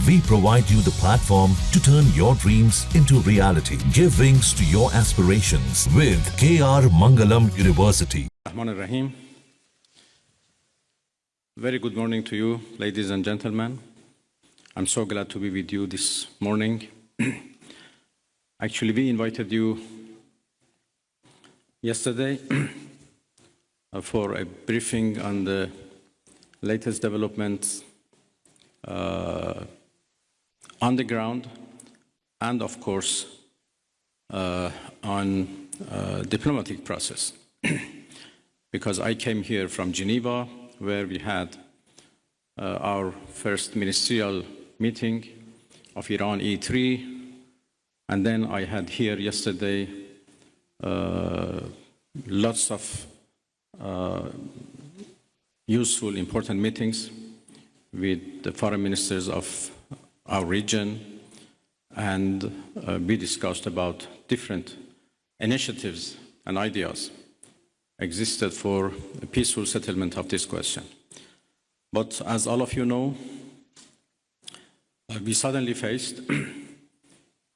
We provide you the platform to turn your dreams into reality. Give wings to your aspirations with KR Mangalam University. Rahman Rahim. Very good morning to you, ladies and gentlemen. I'm so glad to be with you this morning. Actually, we invited you yesterday for a briefing on the latest developments on the ground and, of course, on diplomatic process. Because I came here from Geneva, where we had our first ministerial meeting of Iran E3, and then I had here yesterday lots of useful, important meetings with the foreign ministers of our region, and we discussed about different initiatives and ideas existed for a peaceful settlement of this question. But as all of you know, we suddenly faced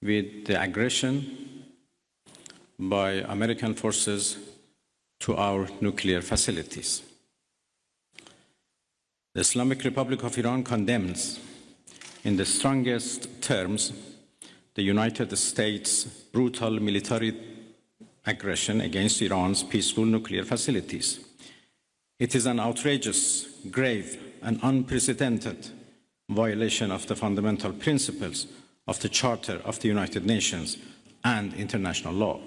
with the aggression by American forces to our nuclear facilities. The Islamic Republic of Iran condemns in the strongest terms the United States' brutal military aggression against Iran's peaceful nuclear facilities. It is an outrageous, grave, and unprecedented violation of the fundamental principles of the Charter of the United Nations and international law.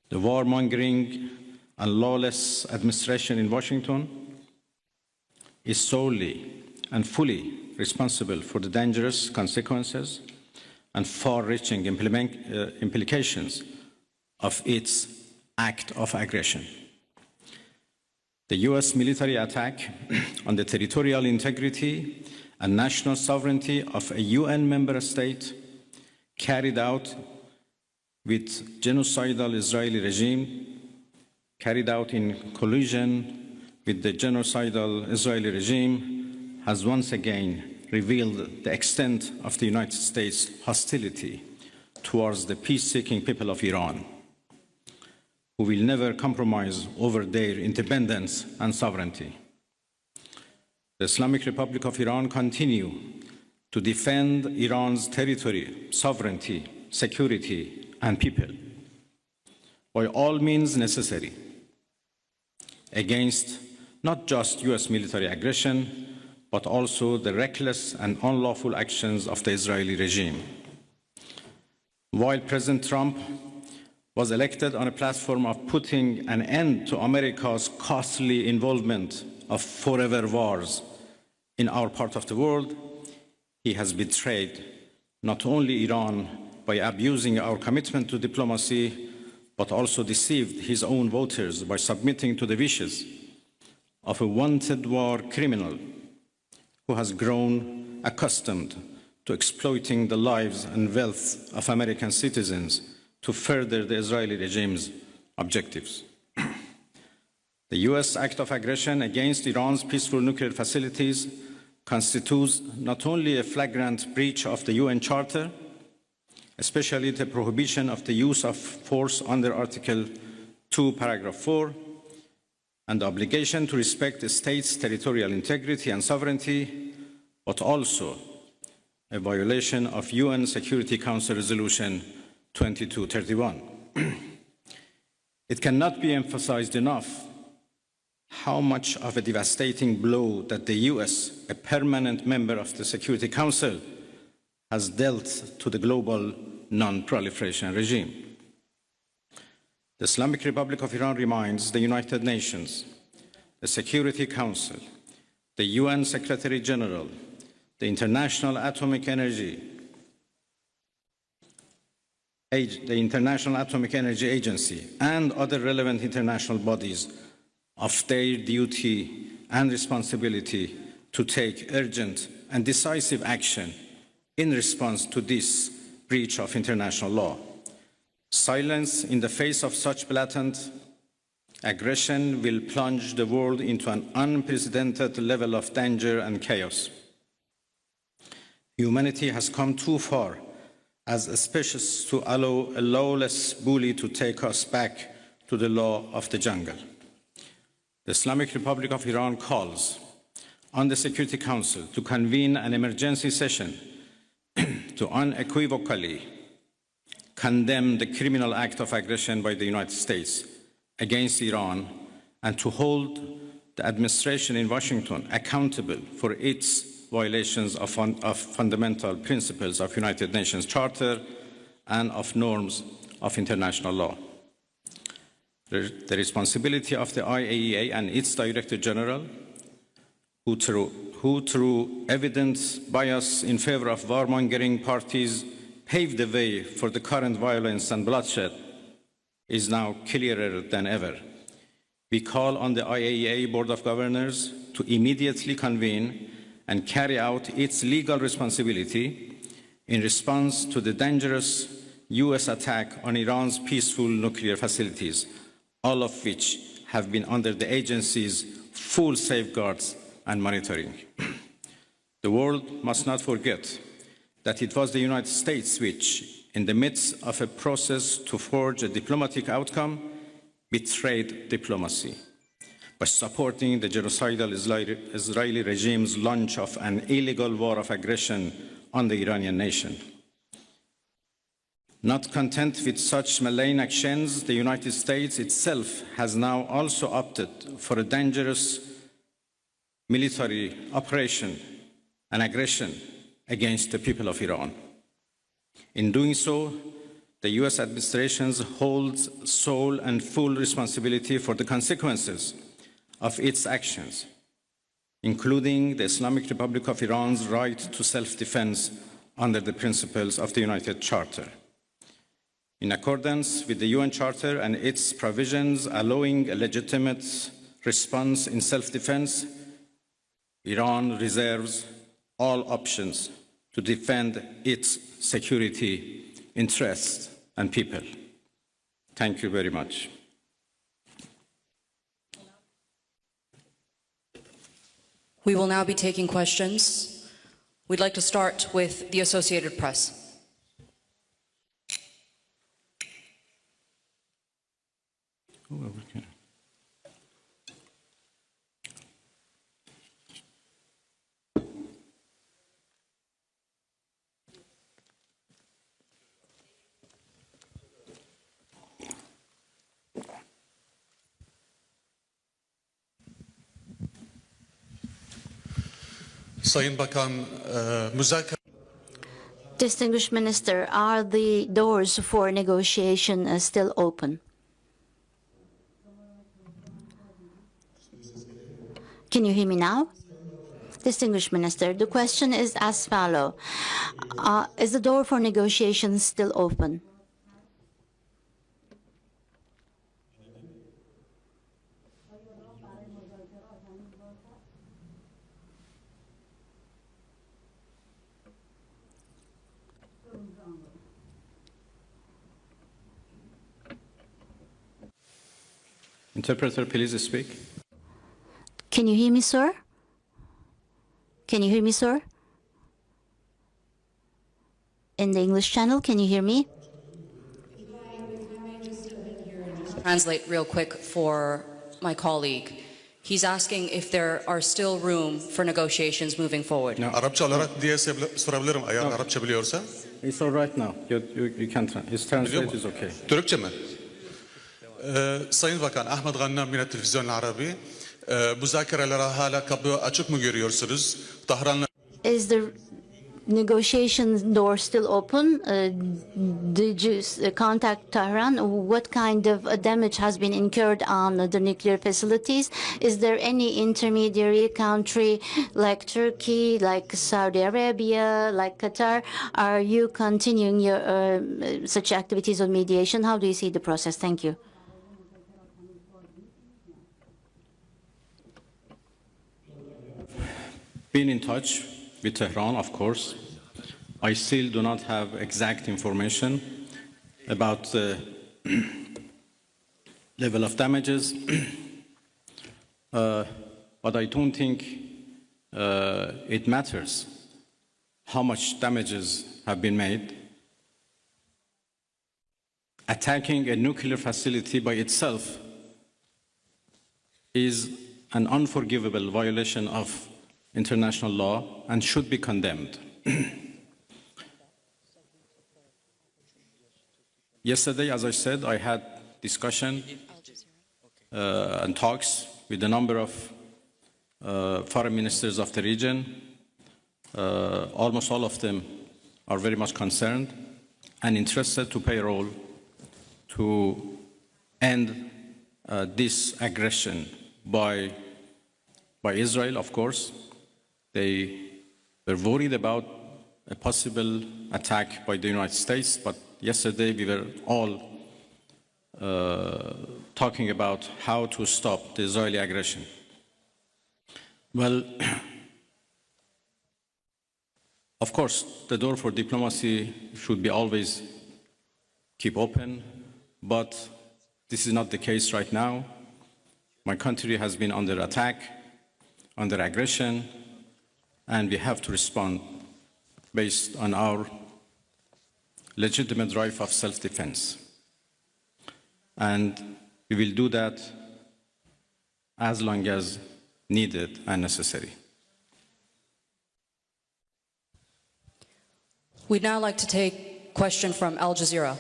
The warmongering and lawless administration in Washington is solely and fully responsible for the dangerous consequences and far-reaching implications of its act of aggression. The US military attack on the territorial integrity and national sovereignty of a UN member state carried out with genocidal Israeli regime, carried out in collusion with the genocidal Israeli regime, has once again revealed the extent of the United States' hostility towards the peace-seeking people of Iran, who will never compromise over their independence and sovereignty. The Islamic Republic of Iran continues to defend Iran's territory, sovereignty, security, and people by all means necessary against not just US military aggression, but also the reckless and unlawful actions of the Israeli regime. While President Trump was elected on a platform of putting an end to America's costly involvement of forever wars in our part of the world, he has betrayed not only Iran by abusing our commitment to diplomacy, but also deceived his own voters by submitting to the wishes of a wanted war criminal who has grown accustomed to exploiting the lives and wealth of American citizens to further the Israeli regime's objectives. The US act of aggression against Iran's peaceful nuclear facilities constitutes not only a flagrant breach of the UN Charter, especially the prohibition of the use of force under Article 2, Paragraph 4, and the obligation to respect the state's territorial integrity and sovereignty, but also a violation of UN Security Council Resolution 2231. It cannot be emphasized enough how much of a devastating blow that the US, a permanent member of the Security Council, has dealt to the global non-proliferation regime. The Islamic Republic of Iran reminds the United Nations, the Security Council, the UN Secretary General, the International Atomic Energy Agency, and other relevant international bodies of their duty and responsibility to take urgent and decisive action in response to this breach of international law. Silence in the face of such blatant aggression will plunge the world into an unprecedented level of danger and chaos. Humanity has come too far as a species to allow a lawless bully to take us back to the law of the jungle. The Islamic Republic of Iran calls on the Security Council to convene an emergency session to unequivocally condemn the criminal act of aggression by the United States against Iran and to hold the administration in Washington accountable for its violations of fundamental principles of United Nations Charter and of norms of international law. The responsibility of the IAEA and its Director General, who through evident bias in favor of warmongering parties paved the way for the current violence and bloodshed, is now clearer than ever. We call on the IAEA Board of Governors to immediately convene and carry out its legal responsibility in response to the dangerous US attack on Iran's peaceful nuclear facilities, all of which have been under the agency's full safeguards and monitoring. The world must not forget that it was the United States which, in the midst of a process to forge a diplomatic outcome, betrayed diplomacy by supporting the genocidal Israeli regime's launch of an illegal war of aggression on the Iranian nation. Not content with such malign actions, the United States itself has now also opted for a dangerous military operation and aggression against the people of Iran. In doing so, the US administration holds sole and full responsibility for the consequences of its actions, including the Islamic Republic of Iran's right to self-defense under the principles of the United Charter. In accordance with the UN Charter and its provisions allowing a legitimate response in self-defense, Iran reserves all options to defend its security interests and people. Thank you very much. We will now be taking questions. We'd like to start with the Associated Press. Distinguished Minister, are the doors for negotiation still open? Can you hear me now? Distinguished Minister, the question is as follows. Is the door for negotiation still open? Interpreter, please speak. Can you hear me, sir? Can you hear me, sir? In the English channel, can you hear me? Translate real quick for my colleague. He's asking if there are still room for negotiations moving forward. No. It's all right now. You can his translate is okay. Türkçe mi? Sayın Bakan Ahmet Gannam yine Televizyon Arabi. Müzakereler hala kapı açık mı görüyorsunuz? Tahran'la Is the negotiation door still open? Did you contact Tehran? What kind of damage has been incurred on the nuclear facilities? Is there any intermediary country like Turkey, like Saudi Arabia, like Qatar? Are you continuing your such activities of mediation? How do you see the process? Thank you. Been in touch with Tehran, of course. I still do not have exact information about the level of damages, but I don't think it matters how much damages have been made. Attacking a nuclear facility by itself is an unforgivable violation of international law and should be condemned. Yesterday, as I said, I had discussion and talks with a number of foreign ministers of the region. Almost all of them are very much concerned and interested to play a role to end this aggression by Israel, of course. They were worried about a possible attack by the United States, but yesterday we were all talking about how to stop the Israeli aggression. Well, of course, the door for diplomacy should be always keep open, but this is not the case right now. My country has been under attack, under aggression, and we have to respond based on our legitimate right of self-defense. And we will do that as long as needed and necessary. We'd now like to take a question from Al Jazeera.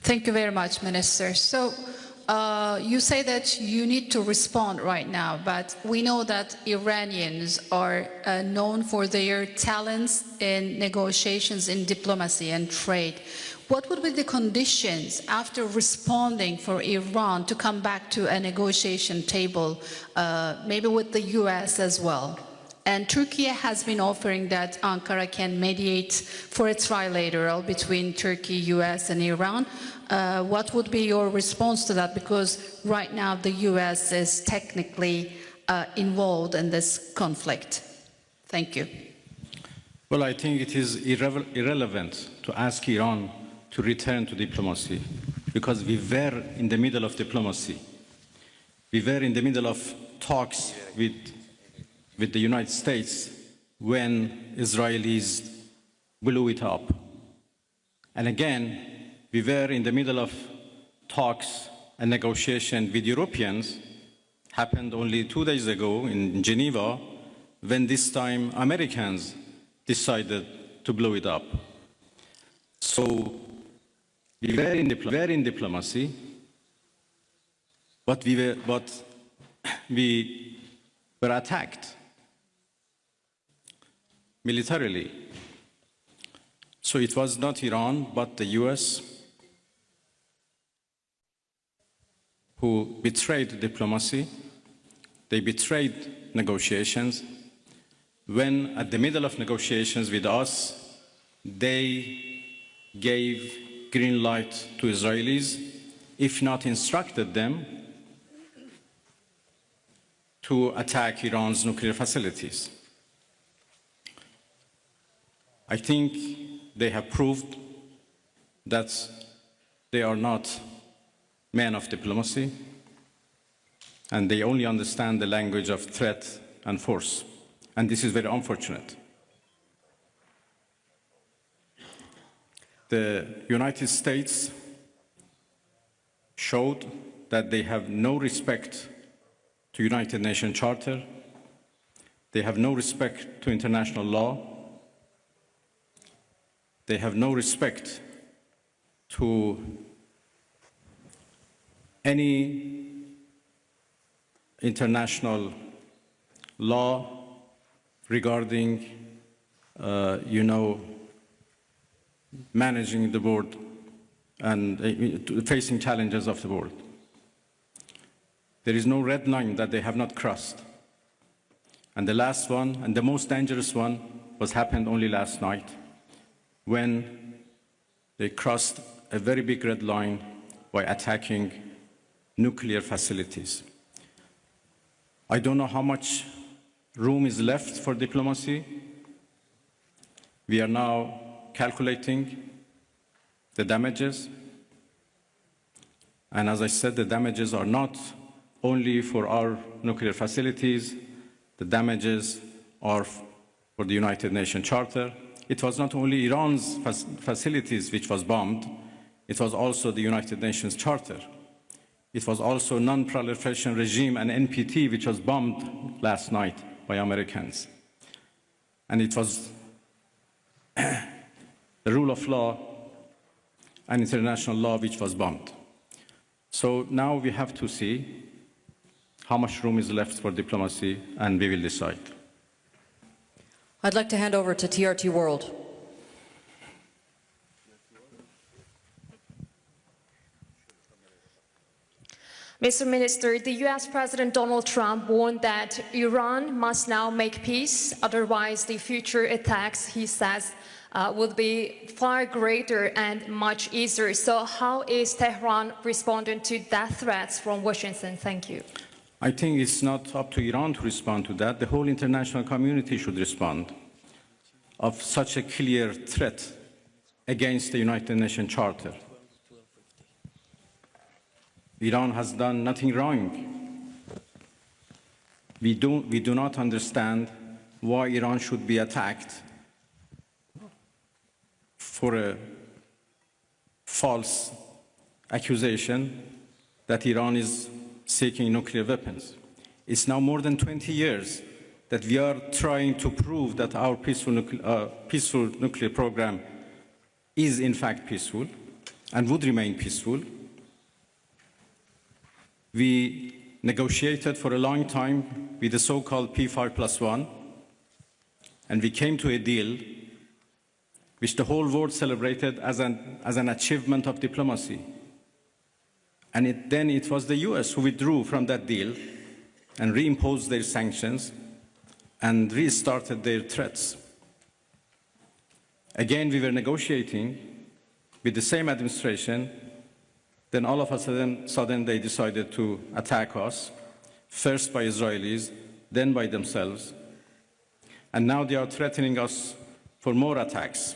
Thank you very much, Minister. So you say that you need to respond right now, but we know that Iranians are known for their talents in negotiations, in diplomacy and trade. What would be the conditions after responding for Iran to come back to a negotiation table, maybe with the US as well? And Turkey has been offering that Ankara can mediate for a trilateral between Turkey, US and Iran. What would be your response to that? Because right now the US is technically involved in this conflict. Thank you. Well, I think it is irrelevant to ask Iran to return to diplomacy, because we were in the middle of diplomacy. We were in the middle of talks with the United States when Israelis blew it up. And again, we were in the middle of talks and negotiation with Europeans, happened only 2 days ago in Geneva, when this time Americans decided to blow it up. So we were in diplomacy, but we were attacked militarily. So it was not Iran, but the US who betrayed diplomacy. They betrayed negotiations. When at the middle of negotiations with us, they gave green light to Israelis, if not instructed them to attack Iran's nuclear facilities. I think they have proved that they are not men of diplomacy, and they only understand the language of threat and force. And this is very unfortunate. The United States showed that they have no respect to United Nations Charter. They have no respect to international law. They have no respect to any international law regarding, managing the world and facing challenges of the world. There is no red line that they have not crossed. And the last one, and the most dangerous one, happened only last night, when they crossed a very big red line by attacking nuclear facilities. I don't know how much room is left for diplomacy. We are now calculating the damages. And as I said, the damages are not only for our nuclear facilities, the damages are for the United Nations Charter. It was not only Iran's facilities which was bombed, it was also the United Nations Charter. It was also non-proliferation regime and NPT which was bombed last night by Americans. And it was the rule of law and international law which was bombed. So now we have to see how much room is left for diplomacy, and we will decide. I'd like to hand over to TRT World. Mr. Minister, the US President Donald Trump warned that Iran must now make peace, otherwise the future attacks, he says, would be far greater and much easier. So how is Tehran responding to that threats from Washington? Thank you. I think it's not up to Iran to respond to that. The whole international community should respond of such a clear threat against the United Nations Charter. Iran has done nothing wrong. We do not understand why Iran should be attacked for a false accusation that Iran is seeking nuclear weapons. It's now more than 20 years that we are trying to prove that our peaceful nuclear program is in fact peaceful and would remain peaceful. We negotiated for a long time with the so-called P5+1, and we came to a deal which the whole world celebrated as an achievement of diplomacy. And then it was the US who withdrew from that deal and reimposed their sanctions and restarted their threats. Again, we were negotiating with the same administration. Then all of a sudden they decided to attack us, first by Israelis, then by themselves. And now they are threatening us for more attacks.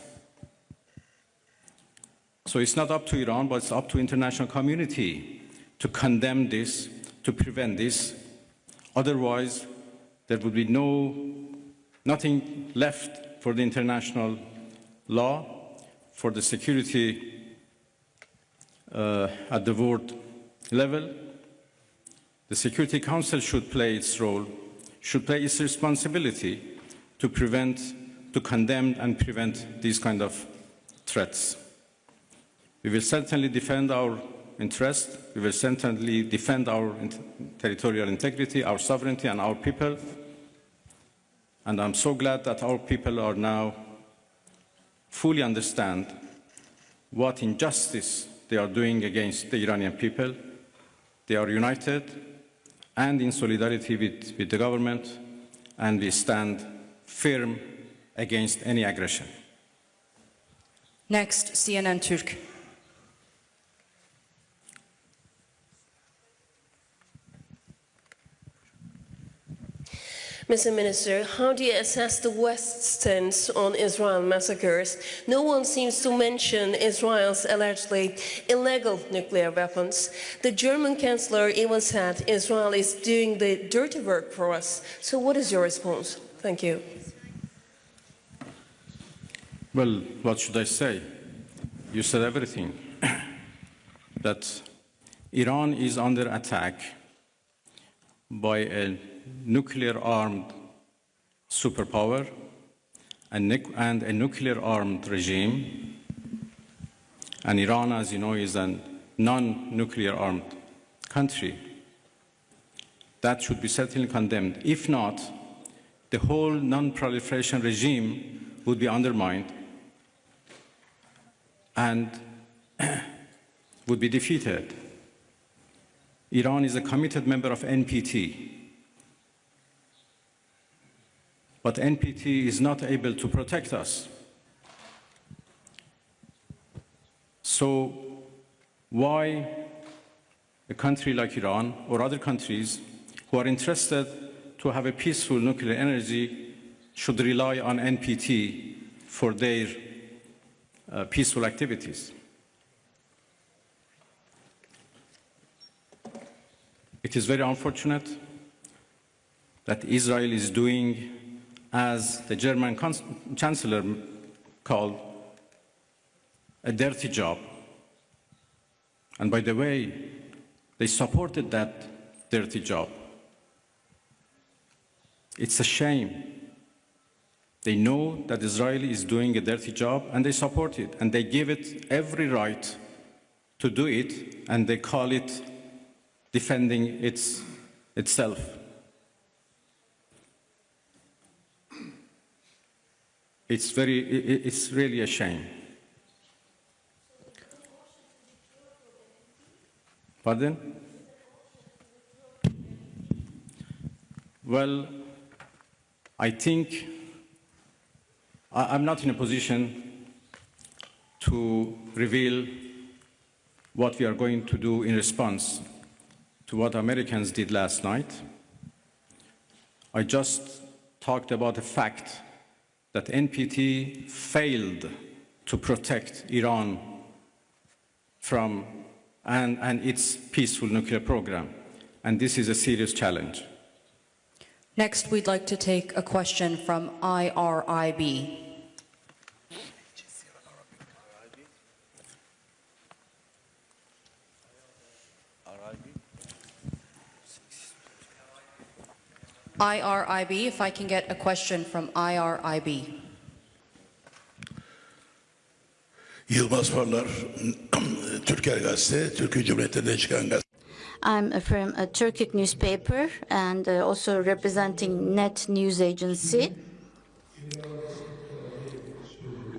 So it's not up to Iran, but it's up to the international community to condemn this, to prevent this. Otherwise, there would be nothing left for the international law, for the security at the world level. The Security Council should play its role, should play its responsibility to condemn and prevent these kind of threats. We will certainly defend our interest. We will certainly defend our territorial integrity, our sovereignty, and our people. And I'm so glad that our people are now fully understand what injustice they are doing against the Iranian people. They are united and in solidarity with the government, and we stand firm against any aggression. Next, CNN Türk. Mr. Minister, how do you assess the West's stance on Israel massacres? No one seems to mention Israel's allegedly illegal nuclear weapons. The German Chancellor even said Israel is doing the dirty work for us. So what is your response? Thank you. Well, what should I say? You said everything. That Iran is under attack by a nuclear-armed superpower and a nuclear-armed regime. And Iran, as you know, is a non-nuclear-armed country. That should be certainly condemned. If not, the whole non-proliferation regime would be undermined and would be defeated. Iran is a committed member of NPT. But NPT is not able to protect us. So why a country like Iran or other countries who are interested to have a peaceful nuclear energy should rely on NPT for their peaceful activities. It is very unfortunate that Israel is doing, as the German Chancellor called, a dirty job. And by the way, they supported that dirty job. It's a shame. They know that Israel is doing a dirty job and they support it, and they give it every right to do it, and they call it defending itself. It's really a shame. Pardon? Well, I think I'm not in a position to reveal what we are going to do in response to what Americans did last night. I just talked about the fact that NPT failed to protect Iran from and its peaceful nuclear program, and this is a serious challenge. Next, we'd like to take a question from IRIB. IRIB, if I can get a question from IRIB. Yılmaz Parlar, Türker Gazete, Türkiye Cumhuriyeti'nden çıkan gazete. I'm from a Turkic newspaper and also representing Net News Agency.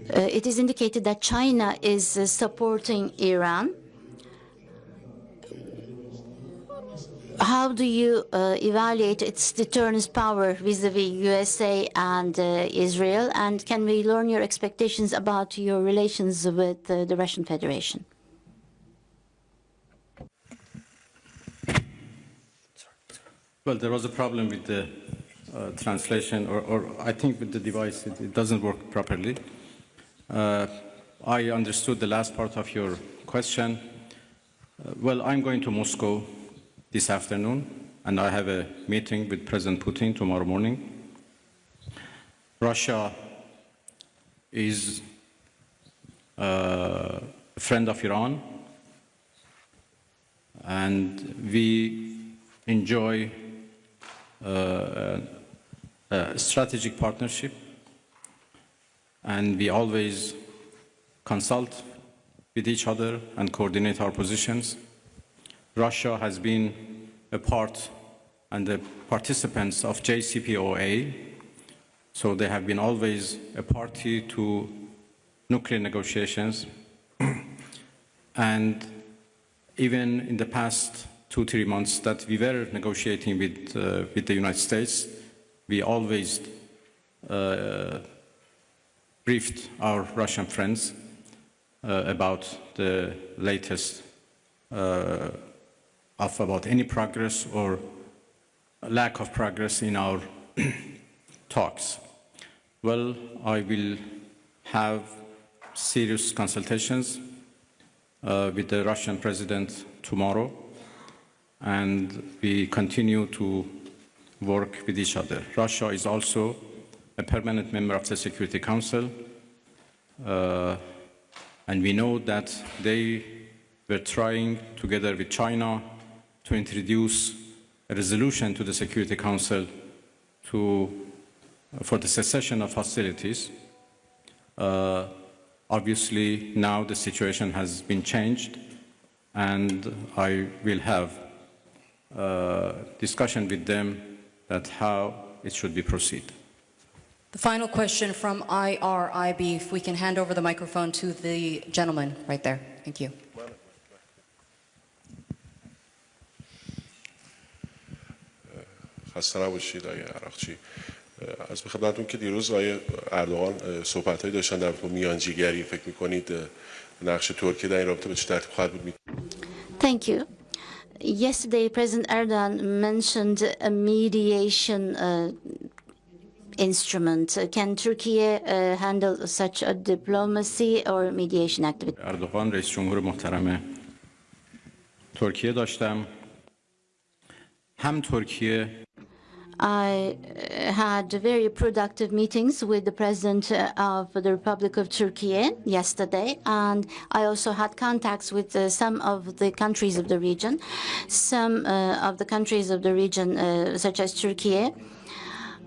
It is indicated that China is supporting Iran. How do you evaluate its deterrence power vis-à-vis USA and Israel? And can we learn your expectations about your relations with the Russian Federation? Well, there was a problem with the translation, or I think with the device, it doesn't work properly. I understood the last part of your question. Well, I'm going to Moscow this afternoon, and I have a meeting with President Putin tomorrow morning. Russia is a friend of Iran, and we enjoy a strategic partnership, and we always consult with each other and coordinate our positions. Russia has been a part and the participants of JCPOA, so they have been always a party to nuclear negotiations. And even in the past 2-3 months that we were negotiating with the United States, we always briefed our Russian friends about the latest about any progress or lack of progress in our talks. Well, I will have serious consultations with the Russian president tomorrow, and we continue to work with each other. Russia is also a permanent member of the Security Council, and we know that they were trying, together with China, to introduce a resolution to the Security Council for the cessation of hostilities. Obviously, now the situation has been changed, and I will have discussion with them that how it should be proceed. The final question from IRIB, if we can hand over the microphone to the gentleman right there. Thank you. خسته نباشید آقای عراقچی. از خدمتتون که دیروز آقای اردوغان صحبت‌هایی داشتن در مورد میانجیگری، فکر می‌کنید نقش ترکیه در این رابطه به چه ترتیب خواهد بود؟ Thank you. Yesterday, President Erdogan mentioned a mediation instrument. Can Turkey handle such a diplomacy or mediation activity? اردوغان رئیس جمهور محترم ترکیه داشتم. هم ترکیه I had very productive meetings with the President of the Republic of Turkey yesterday, and I also had contacts with some of the countries of the region. Some of the countries of the region, such as Turkey,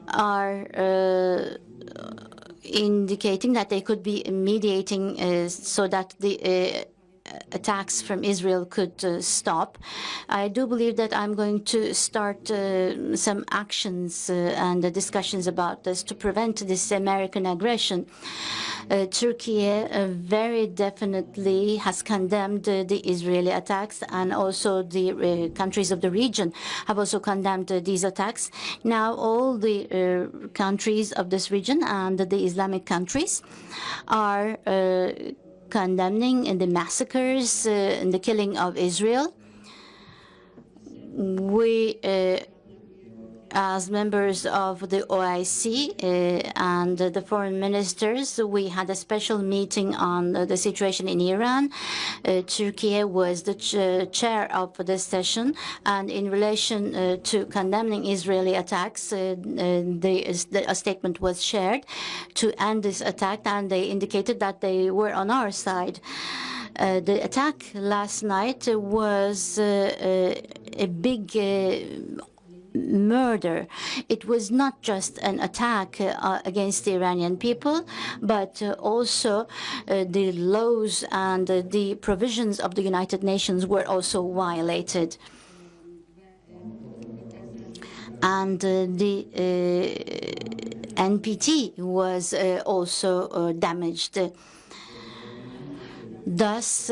are indicating that they could be mediating so that the attacks from Israel could stop. I do believe that I'm going to start some actions and discussions about this to prevent this American aggression. Turkey very definitely has condemned the Israeli attacks, and also the countries of the region have also condemned these attacks. Now all the countries of this region and the Islamic countries are condemning the massacres and the killing of Israel. We, as members of the OIC and the foreign ministers, we had a special meeting on the situation in Iran. Turkey was the chair of this session, and in relation to condemning Israeli attacks, a statement was shared to end this attack, and they indicated that they were on our side. The attack last night was a big murder. It was not just an attack against the Iranian people, but also the laws and the provisions of the United Nations were also violated. And the NPT was also damaged. Thus,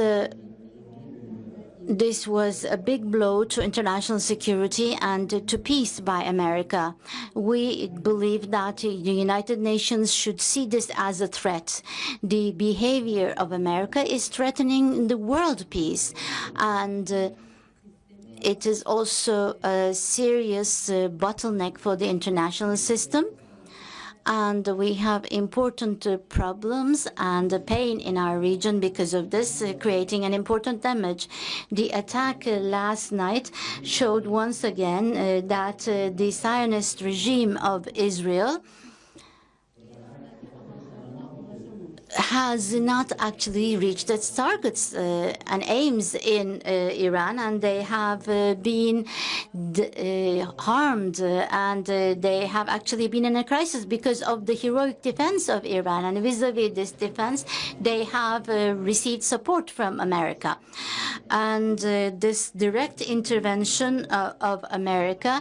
this was a big blow to international security and to peace by America. We believe that the United Nations should see this as a threat. The behavior of America is threatening the world peace, and it is also a serious bottleneck for the international system. And we have important problems and pain in our region because of this, creating an important damage. The attack last night showed once again that the Zionist regime of Israel has not actually reached its targets and aims in Iran, and they have been harmed, and they have actually been in a crisis because of the heroic defense of Iran. And vis-a-vis this defense, they have received support from America. And this direct intervention of America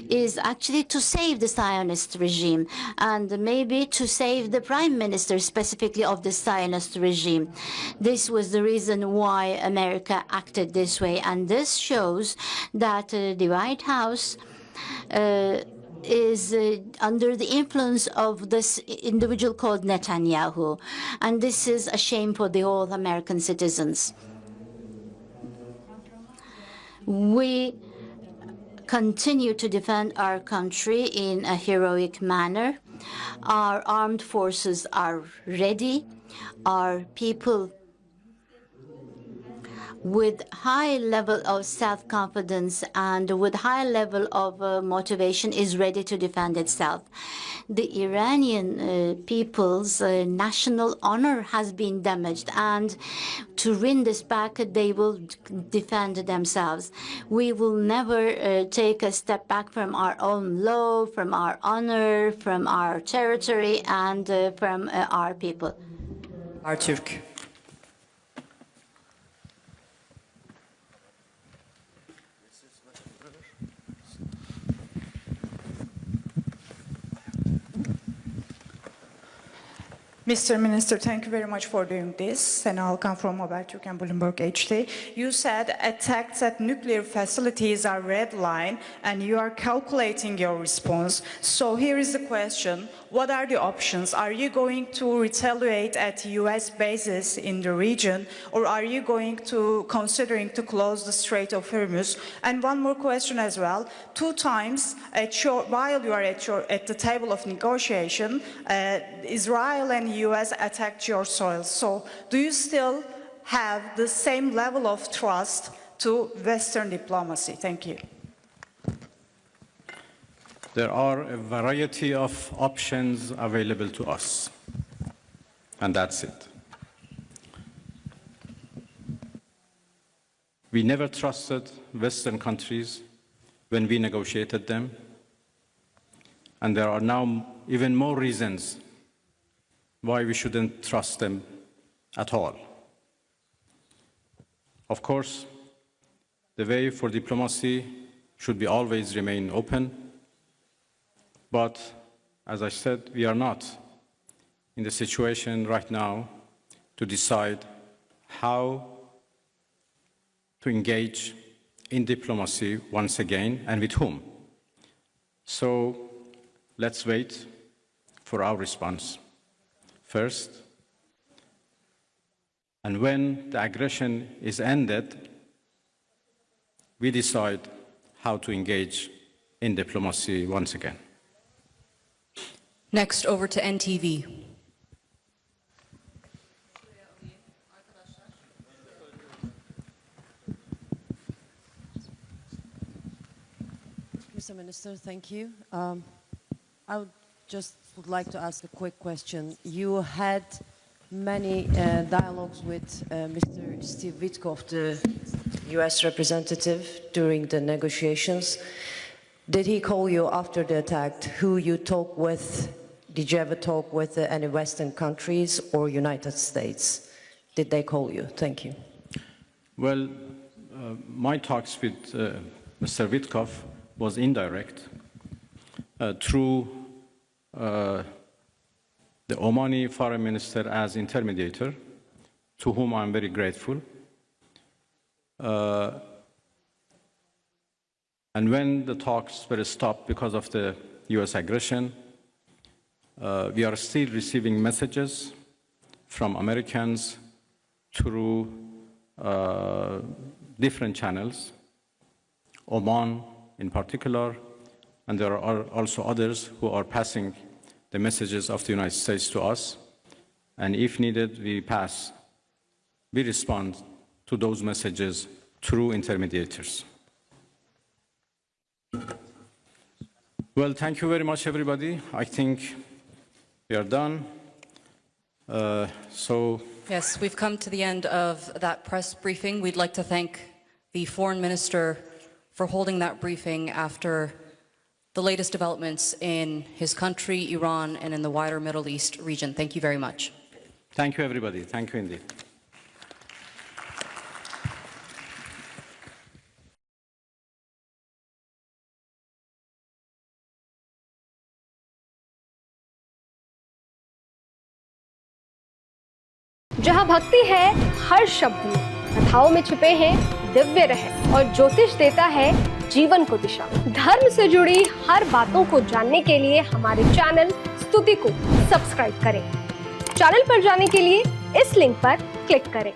is actually to save the Zionist regime, and maybe to save the prime minister specifically of the Zionist regime. This was the reason why America acted this way, and this shows that the White House is under the influence of this individual called Netanyahu, and this is a shame for the whole American citizens. We continue to defend our country in a heroic manner. Our armed forces are ready. Our people with high level of self-confidence and with high level of motivation is ready to defend itself. The Iranian people's national honor has been damaged, and to win this back, they will defend themselves. We will never take a step back from our own law, from our honor, from our territory, and from our people. Artürk. Mr. Minister, thank you very much for doing this. Sena Alkan from Habertürk and Bloomberg HD. You said attacks at nuclear facilities are red line and you are calculating your response. So here is the question. What are the options? Are you going to retaliate at US bases in the region, or are you going to considering to close the Strait of Hormuz? And one more question as well. 2 times while you are at the table of negotiation, Israel and US attacked your soil. So do you still have the same level of trust to Western diplomacy? Thank you. There are a variety of options available to us, and that's it. We never trusted Western countries when we negotiated them, and there are now even more reasons why we shouldn't trust them at all. Of course, the way for diplomacy should be always remain open. But, as I said, we are not in the situation right now to decide how to engage in diplomacy once again and with whom. So let's wait for our response first. And when the aggression is ended, we decide how to engage in diplomacy once again. Next, over to NTV. Mr. Minister, thank you. I would like to ask a quick question. You had many dialogues with Mr. Steve Witkoff, the US representative, during the negotiations. Did he call you after the attack? Who you talked with? Did you ever talk with any Western countries or United States? Did they call you? Thank you. Well, my talks with Mr. Witkoff was indirect through the Omani foreign minister as intermediator, to whom I'm very grateful. And when the talks were stopped because of the US aggression, we are still receiving messages from Americans through different channels, Oman in particular, and there are also others who are passing the messages of the United States to us. And if needed, we respond to those messages through intermediators. Well, thank you very much, everybody. I think we are done. Yes, we've come to the end of that press briefing. We'd like to thank the Foreign Minister for holding that briefing after the latest developments in his country, Iran, and in the wider Middle East region. Thank you very much. Thank you, everybody. Thank you indeed. जहां भक्ति है हर शब्द में, कथाओं में छुपे हैं दिव्य रहस्य और ज्योतिष देता है जीवन को दिशा। धर्म से जुड़ी हर बातों को जानने के लिए हमारे चैनल स्तुति को सब्सक्राइब करें। चैनल पर जाने के लिए इस लिंक पर क्लिक करें।